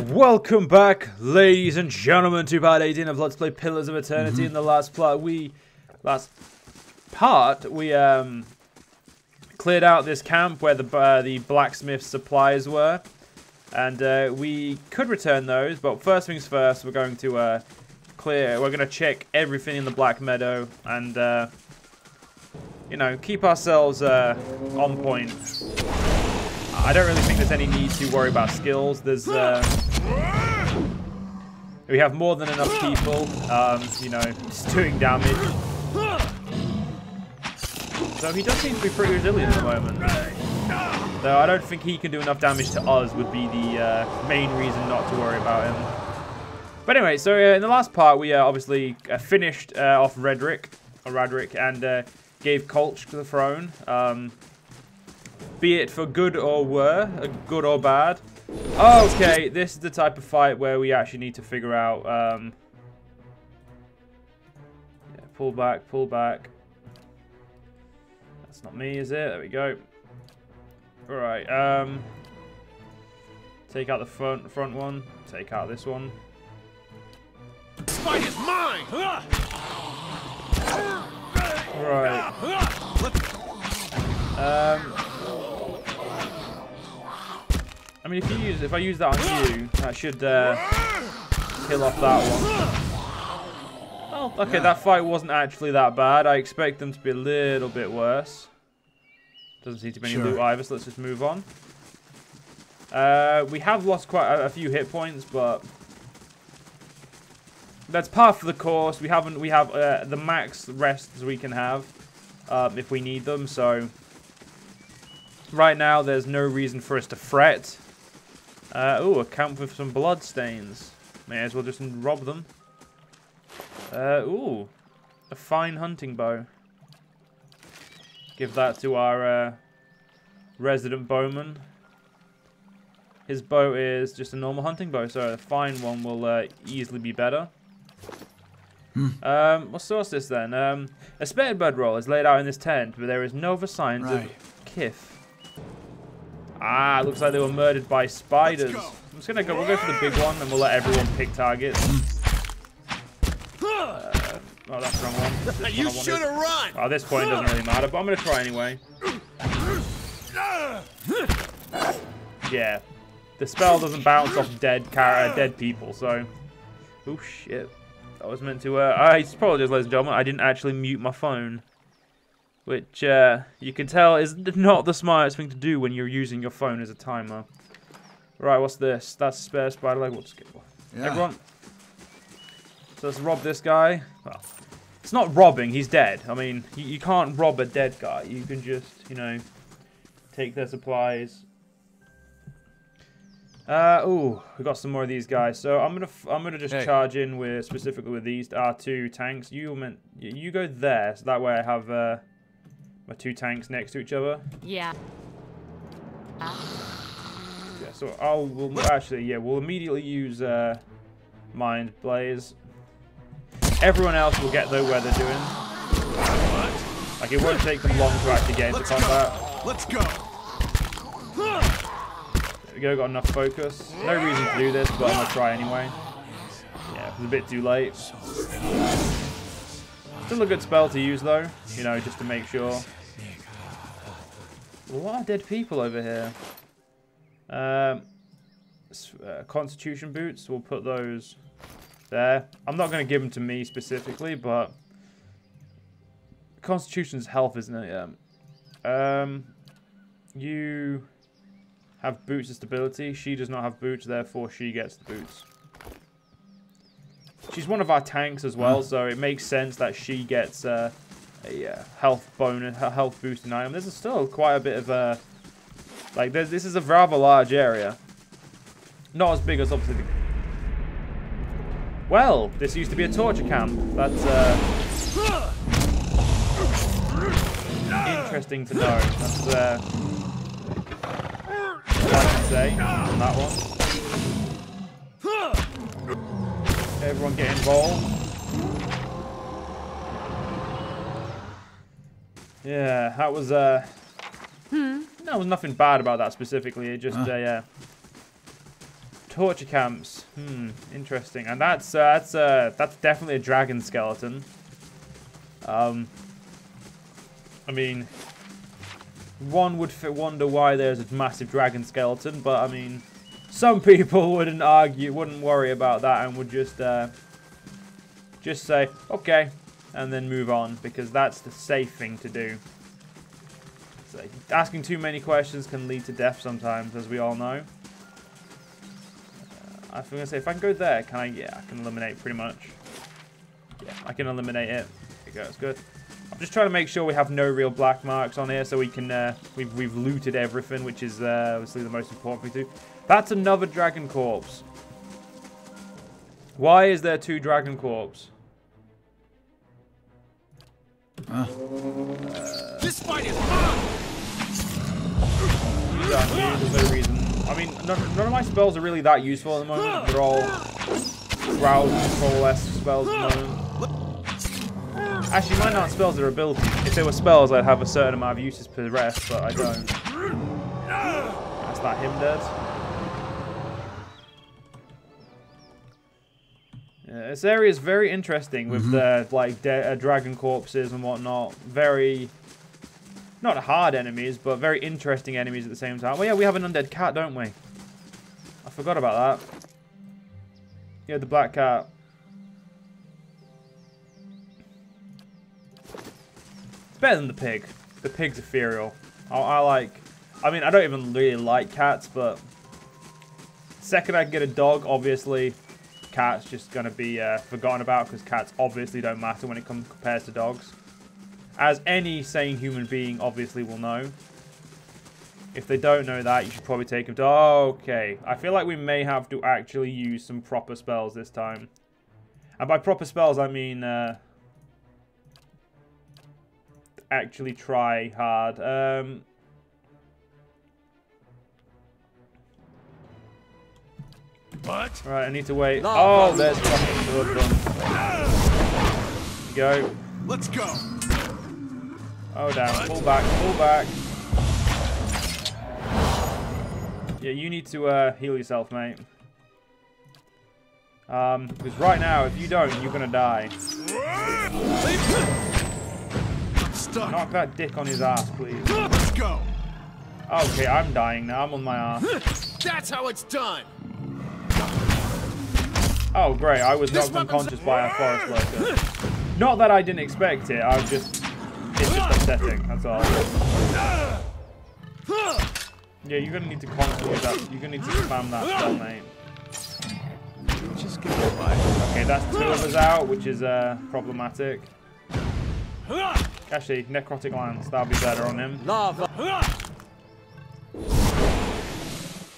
Welcome back, ladies and gentlemen, to part 18 of Let's Play Pillars of Eternity. In the last part, we cleared out this camp where the blacksmith supplies were, and we could return those. But first things first, we're going to we're going to check everything in the Black Meadow, and you know, keep ourselves on point. I don't really think there's any need to worry about skills. There's we have more than enough people, you know, just doing damage. So he does seem to be pretty resilient at the moment. Though I don't think he can do enough damage to us would be the main reason not to worry about him. But anyway, so in the last part we obviously finished off Radric, and gave Kolch the throne. Be it for good or good or bad. Okay, this is the type of fight where we actually need to figure out. Yeah, pull back, pull back. That's not me, is it? There we go. All right. Take out the front one. Take out this one. This fight is mine. Right. I mean, if I use that on you, that should kill off that one. Oh, okay, that fight wasn't actually that bad. I expect them to be a little bit worse. Doesn't seem to be any loot either, so let's just move on. We have lost quite a few hit points, but that's par for the course. We have the max rests we can have if we need them. So right now, there's no reason for us to fret. Ooh, a camp with some blood stains. May as well just rob them. Ooh, a fine hunting bow. Give that to our resident bowman. His bow is just a normal hunting bow, so a fine one will easily be better. What's this then? A spared bedroll is laid out in this tent, but there is no other signs of kith. Ah, looks like they were murdered by spiders. I'm just gonna go. We'll go for the big one, and we'll let everyone pick targets. Oh, that's the wrong one. You should have run. Oh, at this point, it doesn't really matter, but I'm gonna try anyway. Yeah, the spell doesn't bounce off dead people, so. Oh shit! That was meant to. I apologize, ladies and gentlemen. I didn't actually mute my phone. Which, you can tell is not the smartest thing to do when you're using your phone as a timer. Right, what's this? That's a spare spider leg. We'll just get one. Yeah. Everyone. So let's rob this guy. Well, it's not robbing. He's dead. I mean, you can't rob a dead guy. You can just, you know, take their supplies. Ooh, we got some more of these guys. So I'm gonna just charge in with specifically with these R2 tanks. You go there, so that way I have my two tanks next to each other. Yeah. Yeah. So we'll immediately use Mind Blaze. Everyone else will get where they're doing. Like it won't take them long to actually get into combat. Let's go. There we go. Got enough focus. No reason to do this, but I'm gonna try anyway. Yeah, it was a bit too late. Still a good spell to use though, you know, just to make sure. A lot of dead people over here. Constitution boots, we'll put those there. I'm not going to give them to me specifically, but Constitution's health, isn't it? Yeah. You have boots of stability. She does not have boots, therefore she gets the boots. She's one of our tanks as well, so it makes sense that she gets a health bonus, health boosting item. This is still quite a bit of a this is a rather large area. Not as big as obviously. Well, this used to be a torture camp. That's interesting to know. That's what I can say on that one. Everyone get involved. Yeah, that was no, there was nothing bad about that specifically. It just torture camps. Interesting. And that's definitely a dragon skeleton. I mean, one would wonder why there's a massive dragon skeleton, but I mean, some people wouldn't worry about that, and would just say, okay, and then move on, because that's the safe thing to do. So, asking too many questions can lead to death sometimes, as we all know. I was going to say, if I can go there, can I? Yeah, I can eliminate pretty much. Yeah, I can eliminate it. There you go, it's good. I'm just trying to make sure we have no real black marks on here, so we can, we've looted everything, which is obviously the most important thing to do. That's another dragon corpse. Why is there 2 dragon corpses? This fight is mine! There's no reason. I mean, none of my spells are really that useful at the moment. They're all crowd control-esque spells at the moment. Actually, mine aren't spells, they're abilities. If they were spells, I'd have a certain amount of uses per rest, but I don't. That's that him dead. Yeah, this area is very interesting with the like dragon corpses and whatnot. Very, not hard enemies, but very interesting enemies at the same time. Well, yeah, we have an undead cat, don't we? I forgot about that. Yeah, the black cat. It's better than the pig. The pig's ethereal. I mean, I don't even really like cats, but the second I can get a dog, obviously, cat's just going to be forgotten about, because cats obviously don't matter when it compares to dogs. As any sane human being obviously will know. If they don't know that, you should probably take them to... Okay. I feel like we may have to actually use some proper spells this time. And by proper spells, I mean... actually try hard. What? Right, I need to wait. Oh, there's fucking blood. Go. Let's go. Oh, damn. Pull back. Pull back. Yeah, you need to heal yourself, mate. Because right now, if you don't, you're gonna die. Knock that dick on his ass, please. Let's go. Okay, I'm dying now. I'm on my ass. That's how it's done. Oh, great. I was knocked unconscious by a forest lurker. Not that I didn't expect it. I was just... It's just upsetting. That's all. Yeah, you're going to need to constantly... You're going to need to spam that spell, mate. Just give it a life. Okay, that's 2 of us out, which is problematic. Actually, necrotic lance. That'll be better on him. Lava.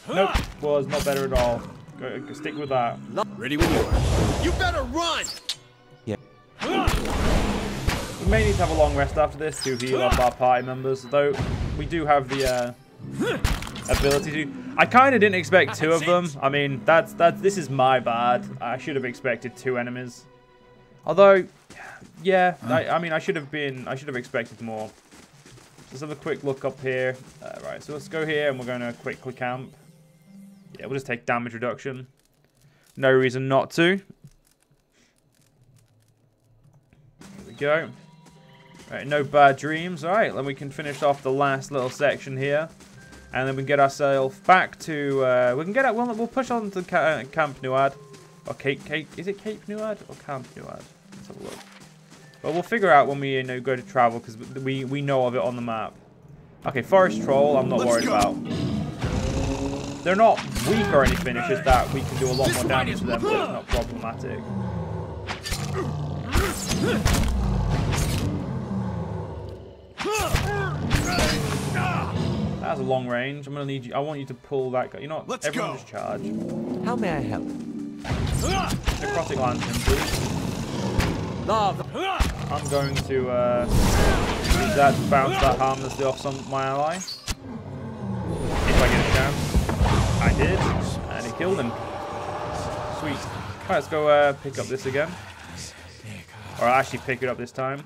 Nope. Was not better at all. Go, stick with that. Ready when you are. You better run! Yeah. We may need to have a long rest after this to heal up our party members, though we do have the ability to. I kind of didn't expect 2 of them. I mean, this is my bad. I should have expected 2 enemies. Although, yeah, I mean, I should have expected more. Let's have a quick look up here. Right, so let's go here and we're going to quickly camp. Yeah, we'll just take damage reduction. No reason not to. There we go. Right, no bad dreams. All right, then we can finish off the last little section here, and then we can get ourselves back to. We can get. We'll push on to Camp Nuad, or Is it Cape Nuad or Camp Nuad? Let's have a look. Well, we'll figure out when we go to travel, because we know of it on the map. Okay, Forest Troll. I'm not worried about. They're not weak or anything, it's just that we can do a lot more damage to them, so it's not problematic. That's a long range. I'm gonna need you. I want you to pull that guy. You know what? Everyone just charge. How may I help? Necrotic Lantern, please. Lava. I'm going to use that to bounce that harmlessly off my ally. If I get a chance. I did, and it killed him. Sweet. Alright, let's go pick up this again. Or I'll actually pick it up this time.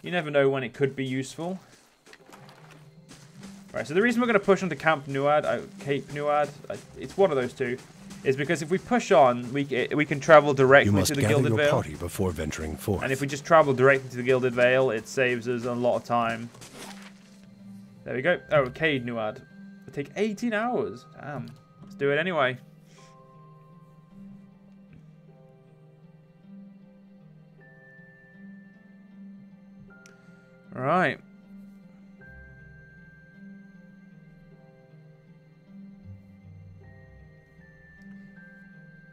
You never know when it could be useful. Right, so the reason we're going to push onto Cape Nuad, it's one of those 2. is because if we push on, we can travel directly to the Gilded Vale. Party before venturing forth. And if we just travel directly to the Gilded Vale, it saves us a lot of time. There we go. Oh, Cade Nuad. It'll take 18 hours. Damn. Let's do it anyway. Alright.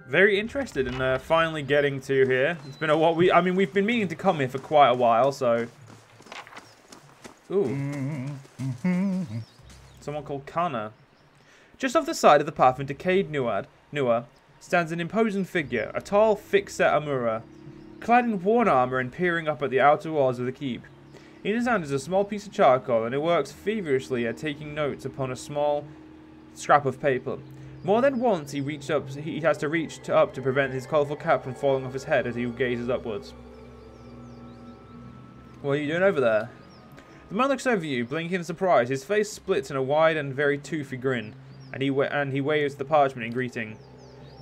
Very interested in finally getting to here. It's been a while. I mean, we've been meaning to come here for quite a while, so. Ooh. Someone called Kana. Just off the side of the path into Cade Nua stands an imposing figure, a tall, thick-set Amura, clad in worn armor and peering up at the outer walls of the keep. In his hand is a small piece of charcoal, and he works feverishly at taking notes upon a small scrap of paper. More than once he has to reach up to prevent his colourful cap from falling off his head as he gazes upwards. What are you doing over there? The man looks over you, blinking in surprise. His face splits in a wide and very toothy grin, and he waves the parchment in greeting.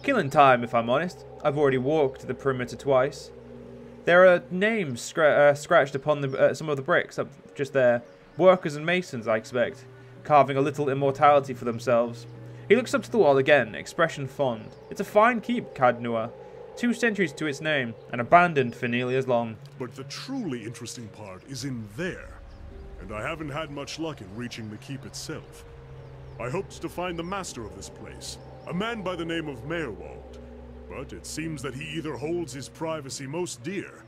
Killing time, if I'm honest. I've already walked the perimeter twice. There are names scratched upon some of the bricks up just there. Workers and masons, I expect, carving a little immortality for themselves. He looks up to the wall again, expression fond. It's a fine keep, Cadnua. 2 centuries to its name, and abandoned for nearly as long. But the truly interesting part is in there, and I haven't had much luck in reaching the keep itself. I hoped to find the master of this place, a man by the name of Meerwald, but it seems that he either holds his privacy most dear,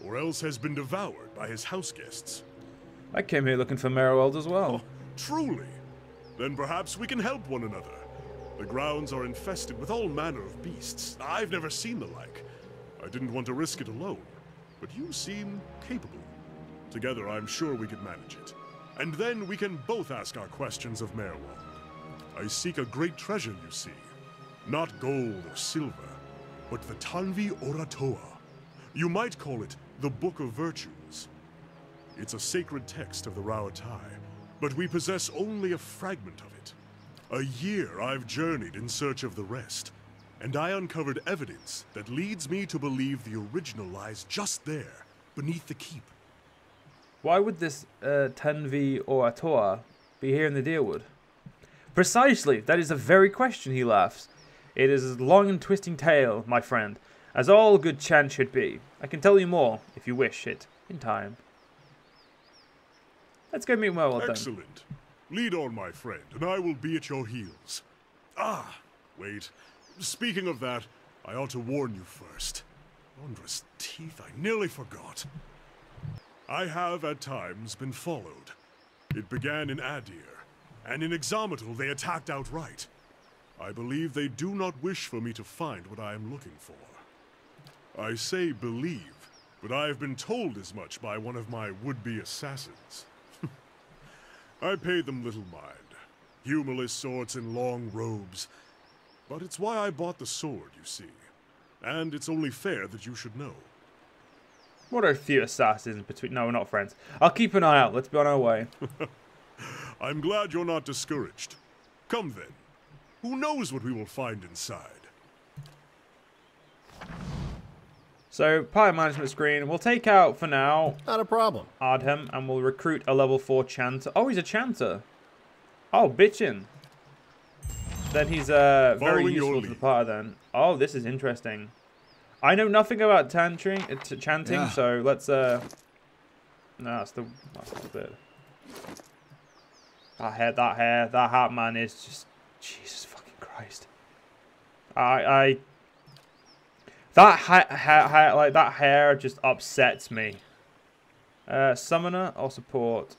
or else has been devoured by his house guests. I came here looking for Meerwald as well. Oh, truly? Then perhaps we can help one another. The grounds are infested with all manner of beasts. I've never seen the like. I didn't want to risk it alone, but you seem capable. Together, I'm sure we could manage it. And then we can both ask our questions of Meerwald. I seek a great treasure, you see. Not gold or silver, but the Tanvi Oratoa. You might call it the Book of Virtues. It's a sacred text of the Rauatai, but we possess only a fragment of it. A year I've journeyed in search of the rest, and I uncovered evidence that leads me to believe the original lies just there, beneath the keep. Why would this Tanvi Oratoa be here in the Deerwood? Precisely, that is the very question, he laughs. It is a long and twisting tale, my friend, as all good chant should be. I can tell you more, if you wish it, in time. Let's go meet Meerwald then. Excellent. Lead on, my friend, and I will be at your heels. Ah, wait. Speaking of that, I ought to warn you first. Wondrous teeth, I nearly forgot. I have, at times, been followed. It began in Adir, and in Exometal they attacked outright. I believe they do not wish for me to find what I am looking for. I say believe, but I have been told as much by one of my would-be assassins. I paid them little mind. Humorless sorts in long robes. But it's why I bought the sword, you see. And it's only fair that you should know. What are a few assassins between... No, we're not friends. I'll keep an eye out. Let's be on our way. I'm glad you're not discouraged. Come then. Who knows what we will find inside? So, party management screen. We'll take out, for now, Not a problem. Ardhem, and we'll recruit a level 4 chanter. Oh, he's a chanter. Oh, bitchin'. Then he's very Following useful your to the lead. party then. Oh, this is interesting. I know nothing about chanting, Yeah. so let's no, that's not it. That hair, that hat, man, is just Jesus fucking Christ. That hair just upsets me. Summoner or support?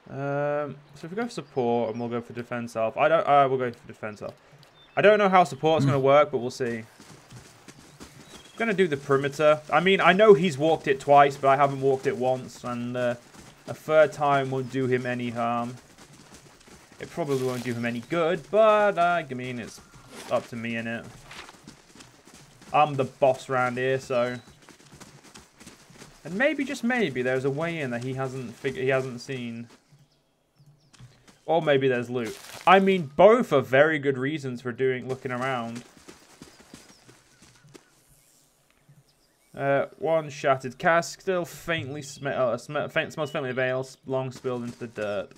So if we go for support and we'll go for defense elf. We'll go for defense elf. I don't know how support's going to work, but we'll see. I'm going to do the perimeter. I mean, I know he's walked it twice, but I haven't walked it once. And a third time won't do him any harm. It probably won't do him any good, but I mean, it's up to me, innit? I'm the boss around here, so... And maybe, just maybe, there's a way in that he hasn't seen. Or maybe there's loot. I mean, both are very good reasons for looking around. One shattered cask, still faintly smells faintly of ale, long spilled into the dirt.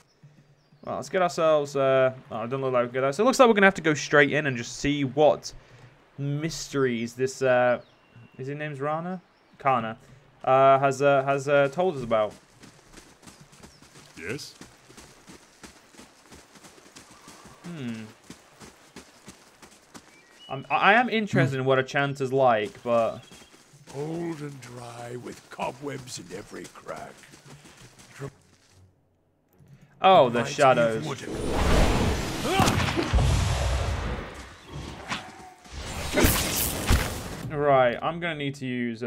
Well, let's get ourselves. Oh, it doesn't look like we get that. So it looks like we're gonna have to go straight in and just see what mysteries this. Is his name's Rana? Kana has told us about. Yes. I am interested in what a chanter's like, but Old and dry with cobwebs in every crack. oh, the shadows. Right, I'm gonna need to use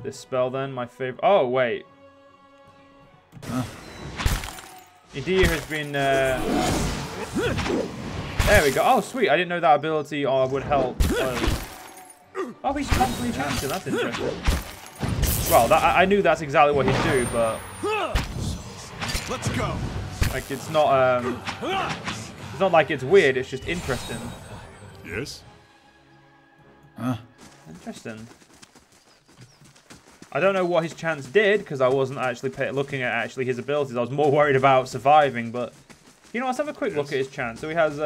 this spell then. My favorite. Oh wait. Idir has been. There we go. Oh sweet! I didn't know that ability would help. Oh, he's constantly chanting. That's interesting. Well, I knew that's exactly what he'd do, but Let's go. like it's not like it's weird. It's just interesting. Yes. Interesting. I don't know what his chance did because I wasn't actually looking at his abilities. I was more worried about surviving. But you know, let's have a quick look at his chance. So he has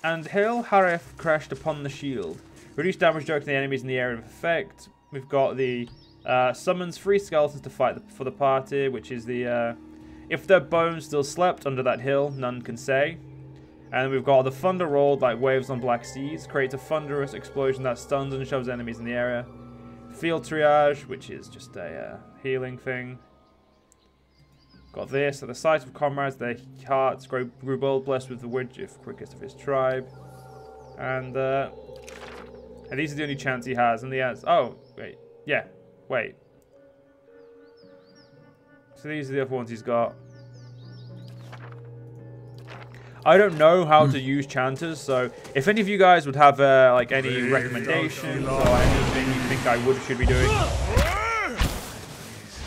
and Hail Harif crashed upon the shield. Reduce damage directed to the enemies in the area of effect. We've got the summons 3 skeletons to fight for the party, which is the if their bones still slept under that hill, none can say. And we've got the thunder rolled like waves on black seas, creates a thunderous explosion that stuns and shoves enemies in the area. Field triage, which is just a healing thing. Got this, at the sight of comrades, their hearts grew bold, blessed with the widget quickest of his tribe. And these are the only chants he has, and the oh wait, yeah, wait. So these are the other ones he's got. I don't know how to use chanters, so if any of you guys would have like any recommendations or anything you think I should be doing,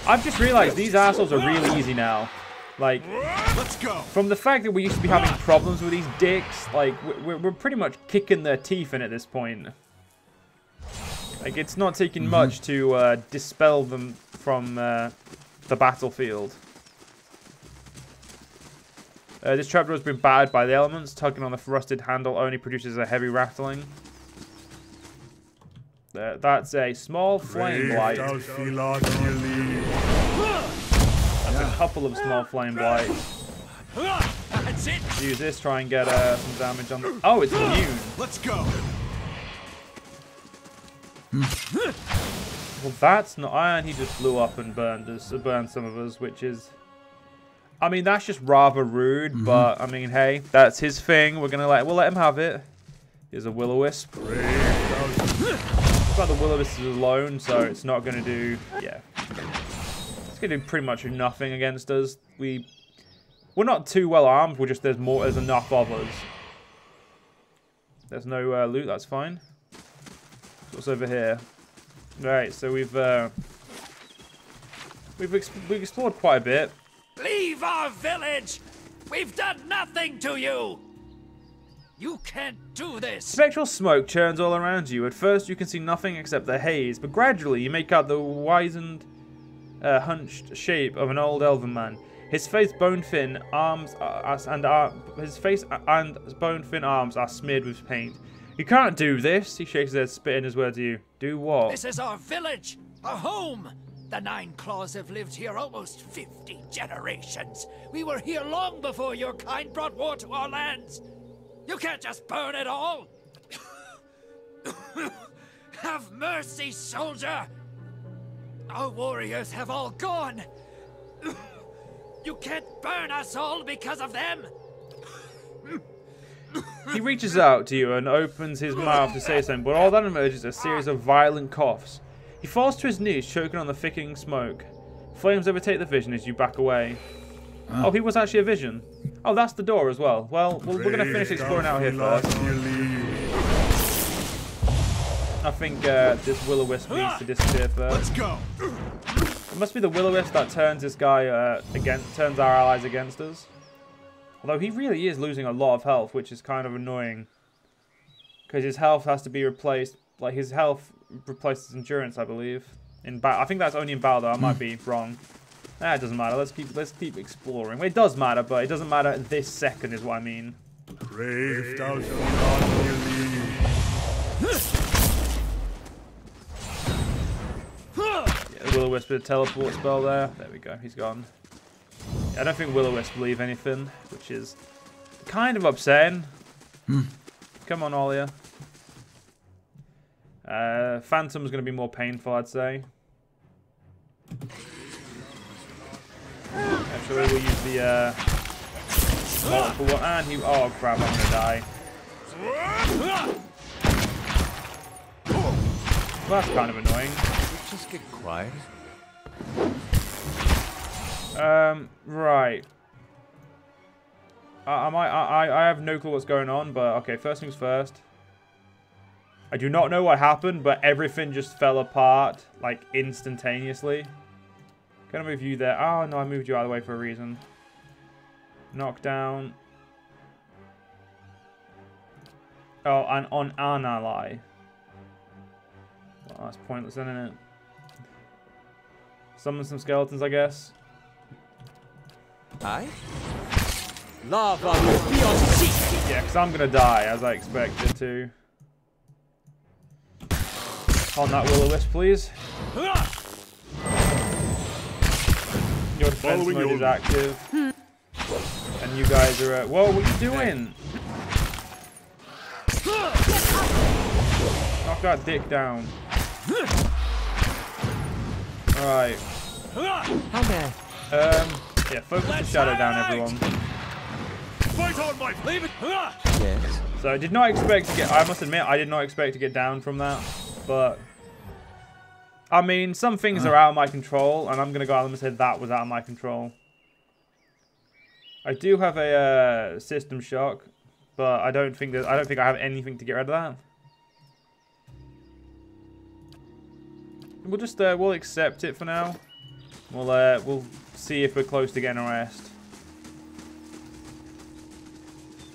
I've just realised these assholes are really easy now. Like, Let's go. from the fact that we used to be having problems with these dicks, like we're pretty much kicking their teeth in at this point. Like it's not taking much to dispel them from the battlefield. This trapdoor has been battered by the elements. Tugging on the rusted handle only produces a heavy rattling. That's a small flame blight. That's a couple of small flame blights. That's it. Use this, try and get some damage on. Oh, it's immune. Let's go. Well, that's not. And he just blew up and burned some of us, which is. I mean, that's just rather rude, but I mean, hey, that's his thing. We'll let him have it. Here's a Will-O-Wisp. But the Will-O-Wisp is alone, so it's not going to do. Yeah, it's going to do pretty much nothing against us. We're not too well armed. We're just there's enough of us. There's no loot. That's fine. What's over here? Right, so we've explored quite a bit. Leave our village! We've done nothing to you! You can't do this! Spectral smoke churns all around you. At first you can see nothing except the haze, but gradually you make out the wizened, hunched shape of an old elven man. His face bone-thin arms are smeared with paint. You can't do this, he shakes his head, spitting his words at you. Do what? This is our village, our home! The Nine Claws have lived here almost 50 generations. We were here long before your kind brought war to our lands. You can't just burn it all. Have mercy, soldier. Our warriors have all gone. You can't burn us all because of them. He reaches out to you and opens his mouth to say something, but all that emerges is a series of violent coughs. He falls to his knees, choking on the thickening smoke. Flames overtake the vision as you back away. Oh, he was actually a vision. Oh, that's the door as well. Well, we're going to finish exploring out here first. I think this Will-O-Wisp needs to disappear first. Let's go. It must be the Will-O-Wisp that turns this guy turns our allies against us. Although he really is losing a lot of health, which is kind of annoying. Because his health has to be replaced. Like, his health replaces endurance, I believe. I think that's only in battle, though. I might be wrong. Nah, it doesn't matter. Let's keep exploring. Well, it does matter, but it doesn't matter this second, is what I mean. Brave thou shalt not believe. Yeah, the Will-O-Wisp with a teleport spell there. There we go. He's gone. Yeah, I don't think Will-O-Wisp will leave anything, which is kind of upsetting. Come on, Olia. Phantom's going to be more painful, I'd say. Actually, we'll use the multiple one. And he. Oh crap! I'm gonna die. Well, that's kind of annoying. Just get quiet. Right. I have no clue what's going on, but okay. First things first. I do not know what happened, but everything just fell apart like instantaneously. Can I move you there? Oh, no, I moved you out of the way for a reason. Knockdown. Oh, and on an ally. Well, that's pointless, isn't it? Summon some skeletons, I guess. Aye? Lava will be on seat. Yeah, because I'm going to die, as I expected to. On that Will-O-Wisp, please. Your defense mode is active. And you guys are at... Whoa, what are you doing? Knock that dick down. Alright. How may yeah, focus the shadow down, everyone. Fight on, my leave it. Yes. So I did not expect to get... I must admit, I did not expect to get down from that. But... I mean, some things are out of my control, and I'm going to go out and say that was out of my control. I do have a system shock, but I don't think I have anything to get rid of that. We'll just we'll accept it for now. We'll see if we're close to getting a rest.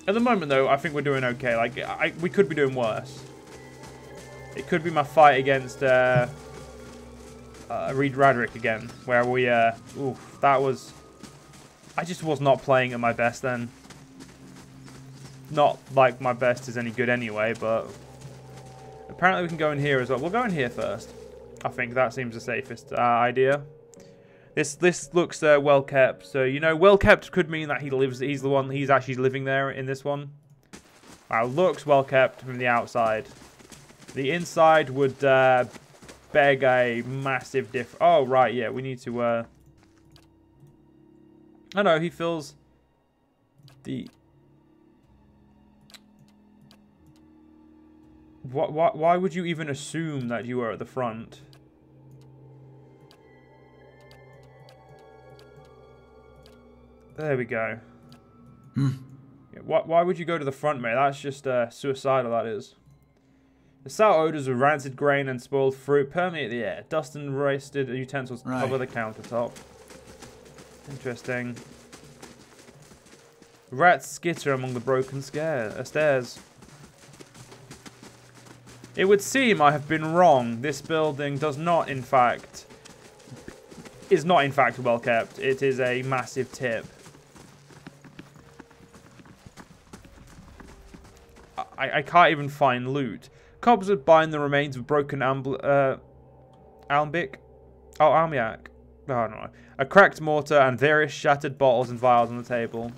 At the moment, though, I think we're doing okay. Like we could be doing worse. It could be my fight against Reed Radrick again, where we oof, that was. I just was not playing at my best then. Not like my best is any good anyway, but apparently we can go in here as well. We'll go in here first. I think that seems the safest idea. This looks well kept. So you know, well kept could mean that he lives. He's actually living there in this one. Wow, looks well kept from the outside. The inside would beg a massive difference. Oh right, yeah, we need to. I know he feels the. Why would you even assume that you were at the front? There we go. Yeah, why would you go to the front, mate? That's just suicidal, that is. The sour odors of rancid grain and spoiled fruit permeate the air. Dust and roasted utensils cover the countertop. Interesting. Rats skitter among the broken stairs. It would seem I have been wrong. This building is not in fact well kept. It is a massive tip. I can't even find loot. Cops would bind the remains of broken almbic. Oh, almiac. Oh, I don't know. A cracked mortar and various shattered bottles and vials on the table.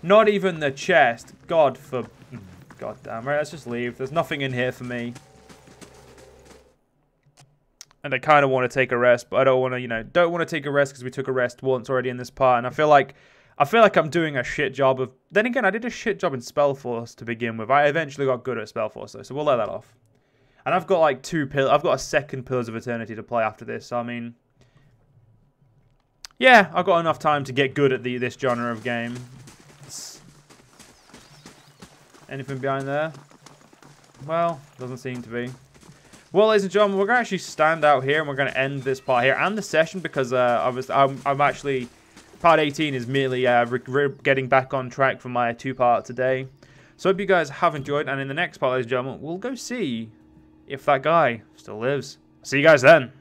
Not even the chest. God damn. Right, let's just leave. There's nothing in here for me. And I kind of want to take a rest, but I don't want to, don't want to take a rest because we took a rest once already in this part, and I feel like I'm doing a shit job of. Then again, I did a shit job in Spellforce to begin with. I eventually got good at Spellforce though, so we'll let that off. And I've got like I've got a second Pillars of Eternity to play after this. So I mean, yeah, I've got enough time to get good at this genre of game. Anything behind there? Well, doesn't seem to be. Well, ladies and gentlemen, we're going to actually stand out here and we're going to end this part here and the session because I'm actually part 18 is merely getting back on track for my 2-part today. So I hope you guys have enjoyed, and in the next part, ladies and gentlemen, we'll go see if that guy still lives. See you guys then.